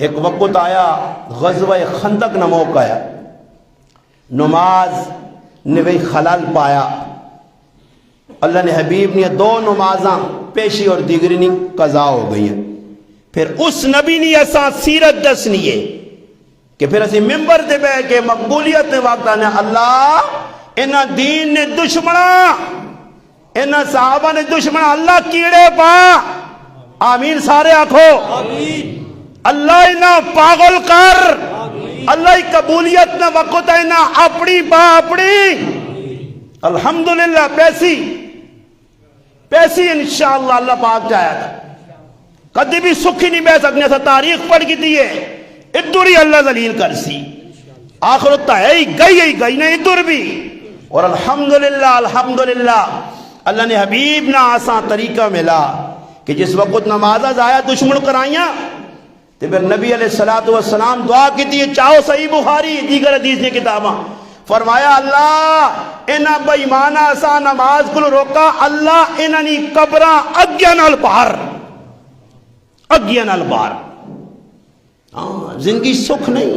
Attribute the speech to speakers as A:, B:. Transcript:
A: ایک وقت آیا غزوہ خندق نہ موقع آیا، نماز نے بھی خلل پایا، اللہ نے حبیب نے دو نمازاں پیشی اور دیگری نہیں قضا ہو گئی ہیں۔ پھر اس نبی نے ایسا سیرت دسنی ہے کہ پھر اسی ممبر دے بے کے مقبولیت نے وقت آنے اللہ انہ دین نے دشمنا انہ صحابہ نے دشمنا اللہ کیڑے پا، آمین سارے آنکھو، اللہ انہ پاگل کر، اللہ قبولیت نہ وقت ہے نہ اپنی با اپنی، الحمدللہ پیسی انشاءاللہ اللہ پاک جایا تھا، کدی بھی سکھی نہیں بہ سکنے سے تاریخ پڑھ کی دیئے ادھر ہی اللہ ذلیل کر سی، آخرت ہے ہی گئی نہیں ادھر بھی، اور الحمدللہ اللہ نے حبیب نہ آسان طریقہ ملا کہ جس وقت نمازہ ضائع دشمن کرائیاں تو پھر نبی علیہ السلام دعا کی دیئے، چاہو صحیح بخاری دیگر حدیث نے کتاباں، فرمایا اللہ انہ بے ایمانہ آسان نماز کو روکا، اللہ انہ نی قبرہ اگیا نال پار، اگیا نال پار، زندگی سکھ نہیں۔